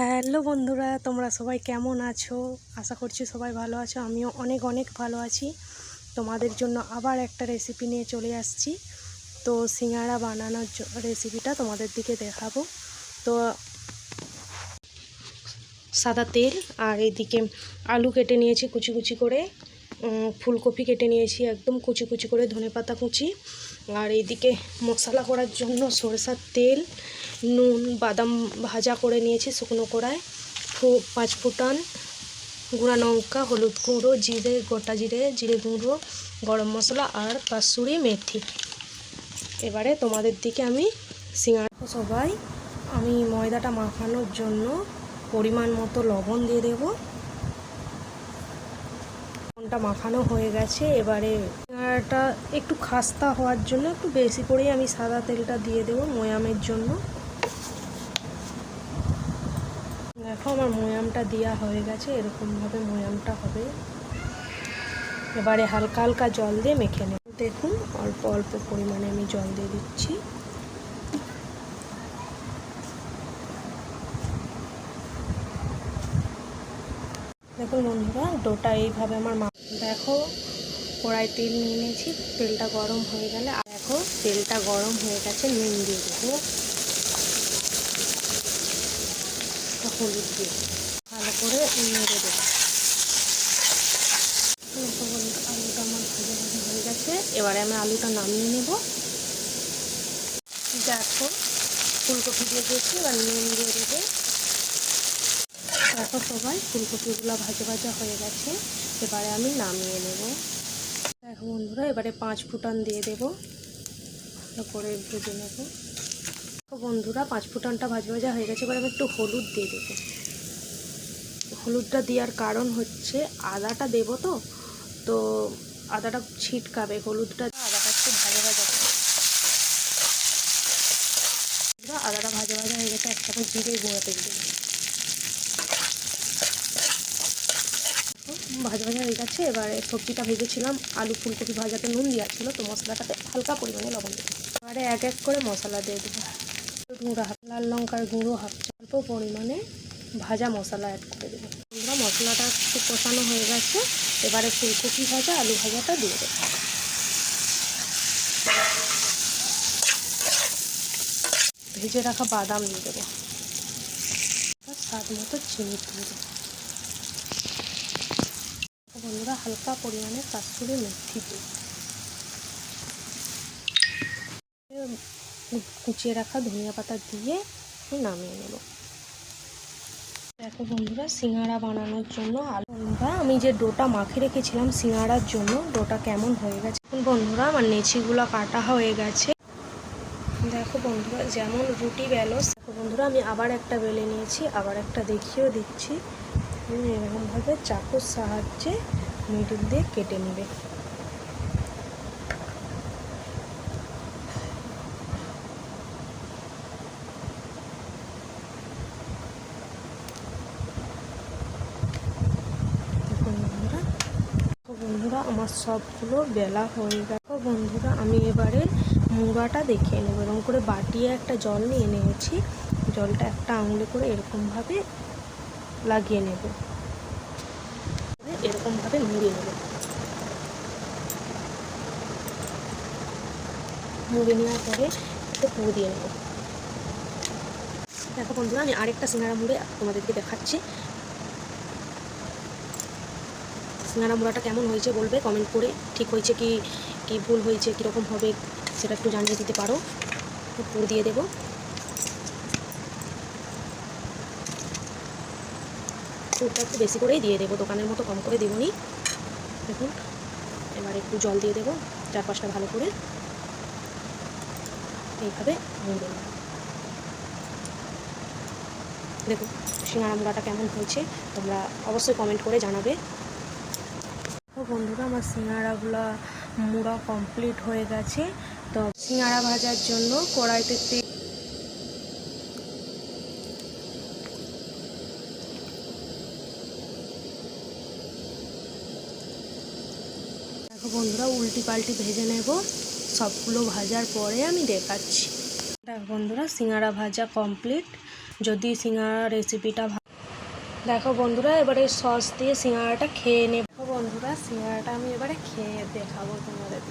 Hello বন্ধুরা, তোমরা সবাই কেমন আছো? আশা করছি সবাই ভালো আছো। আমিও অনেক অনেক ভালো আছি। তোমাদের জন্য আবার একটা রেসিপি নিয়ে চলে আসছি। তো সিঙ্গাড়া বানানোর রেসিপিটা তোমাদের দিকে দেখাবো। তো সাদা তেল আর এদিকে আলু কেটে নিয়েছি কুচি কুচি করে, ফুলকপি কেটে নিয়েছি একদম কুচি কুচি করে, ধনেপাতা কুচি, আর এইদিকে মশলা করার জন্য সরষের তেল, নুন, বাদাম ভাজা করে নিয়েছি শুকনো কড়ায়, 5 ফোঁটান, গুঁড়া লঙ্কা, হলুদ গুঁড়ো, জিরে, গোটা জিরে, জিরে গুঁড়ো, গরম মশলা আর কাসুরি মেথি। এবারে তোমাদের দিকে আমি সিঙ্গাড়া সবাই আমি ময়দাটা মাখানোর জন্য পরিমাণ মতো লবণ দিয়ে দেবো। লবণটা মাখানো হয়ে গেছে। এবারে সিঙ্গাড়াটা একটু খাস্তা হওয়ার জন্য একটু বেশি করেই আমি সাদা তেলটা দিয়ে দেবো ময়ামের জন্য। দেখো আমার ময়ামটা দেওয়া হয়ে গেছে, এরকমভাবে ময়ামটা হবে। এবারে হালকা হালকা জল দিয়ে মেখে নেব। দেখুন অল্প অল্প পরিমাণে আমি জল দিয়ে দিচ্ছি। দেখুন বন্ধুরা, ডোটা এইভাবে আমার দেখো কড়াই তেল নিয়ে নিয়েছি, তেলটা গরম হয়ে গেলে দেখো তেলটা গরম হয়ে গেছে, নুন দিয়ে দেবো, হলুদ দিয়ে ভালো করে নেড়ে দেবো। আলুটা আমার ভাজা ভাজা হয়ে গেছে। এবারে আমি আলুটা নামিয়ে নেব। দেখো ফুলকপি দিয়ে দিয়েছি, এবার নুন দিয়ে দেবো। দেখো সবাই ফুলকপিগুলো ভাজা ভাজা হয়ে গেছে, এবারে আমি নামিয়ে নেব। দেখো বন্ধুরা, এবারে 5 ফোঁটান দিয়ে দেবো, ভালো করে ভেজে নেব। দেখো বন্ধুরা, 5 ফোঁটানটা ভাজা ভাজা হয়ে গেছে। এবার আমি একটু হলুদ দিয়ে দেবো। হলুদটা দেওয়ার কারণ হচ্ছে আদাটা দেবো তো তো আদাটা ছিটকাবে, হলুদটা আদাটা একটু ভাজা ভাজা করে। আদাটা ভাজা ভাজা হয়ে গেছে, এক চামচ জিরে গুঁড়ো দিয়ে দেবো। ভাজা ভাজা হয়ে গেছে। এবারে সবজিটা ভেজেছিলাম, আলু ফুলকপি ভাজাতে নুন দেওয়া ছিল, তো মশলাটাতে হালকা পরিমাণে লবণ দেবো। এবারে এক এক করে মশলা দিয়ে দেবো। গুঁড়ো হাফ, লাল লঙ্কার গুঁড়ো হাফ, অল্প পরিমাণে ভাজা মশলা অ্যাড করে দেবো। মশলাটা একটু কষানো হয়ে গেছে, এবারে ফুলকপি ভাজা আলু ভাজাটা দিয়ে দেবো। ভেজে রাখা বাদাম দিয়ে দেবো, স্বাদ মতো চিনি দিয়ে দেবো। বন্ধুরা, হালকা পরিমাণে কাসুরি মেথি দিয়ে কুচিয়ে রাখা ধনিয়া পাতা দিয়ে নামিয়ে নেব। দেখো বন্ধুরা, সিঙ্গাড়া বানানোর জন্য বন্ধুরা আমি যে ডোটা মাখিয়ে রেখেছিলাম সিঙ্গাড়ার জন্য, ডোটা কেমন হয়ে গেছে বন্ধুরা, আমার নেচিগুলো কাটা হয়ে গেছে। দেখো বন্ধুরা, যেমন রুটি বেলো। দেখো বন্ধুরা, আমি আবার একটা বেলে নিয়েছি, আবার একটা দেখিয়েও দিচ্ছি। এরকমভাবে চাকুর সাহায্যে মিডিল দিয়ে কেটে নেবে। বন্ধুরা, আমার সবগুলো বেলা হয়ে গেল। বন্ধুরা, আমি এবারে মুড়াটা দেখিয়ে নেব। এরকম করে বাটিয়ে একটা জল নিয়ে নিয়েছি, জলটা একটা আঙুলে করে এরকমভাবে লাগিয়ে নেব, এরকমভাবে মুড়িয়ে নেব। মুড়ে নেওয়ার পরে একটু পুরো দিয়ে নেব। দেখো বন্ধুরা, আমি আরেকটা সিঙ্গাড়া মুড়ে তোমাদেরকে দেখাচ্ছি। সিঙ্গাড়া মুড়াটা কেমন হয়েছে বলবে কমেন্ট করে। ঠিক হয়েছে কি ভুল হয়েছে, কীরকম হবে সেটা একটু জানিয়ে দিতে পারো। পুর দিয়ে দেবো। পুরটা একটু বেশি করেই দিয়ে দেবো, দোকানের মতো কম করে দেবো নি। দেখুন, এবার একটু জল দিয়ে দেবো, 4-5টা ভালো করে এইভাবে মুড়ে নেব। দেখুন সিঙ্গাড়া মুড়াটা কেমন হয়েছে তোমরা অবশ্যই কমেন্ট করে জানাবে। তো বন্ধুরা, আমার সিঙ্গাড়াগুলো মুড়া কমপ্লিট হয়ে গেছে। তো সিঙ্গাড়া ভাজার জন্য কড়াইতে তেল, দেখো বন্ধুরা, উল্টি পাল্টি ভেজে নেব। সবগুলো ভাজার পরে আমি দেখাচ্ছি। দেখো বন্ধুরা, সিঙ্গাড়া ভাজা কমপ্লিট। যদি সিঙ্গাড়া রেসিপিটা দেখো বন্ধুরা, এবারে সস দিয়ে সিঙ্গাড়াটা খেয়ে নেব। বন্ধুরা, সিঙ্গাড়াটা আমি এবারে খেয়ে দেখাবো তোমাদের।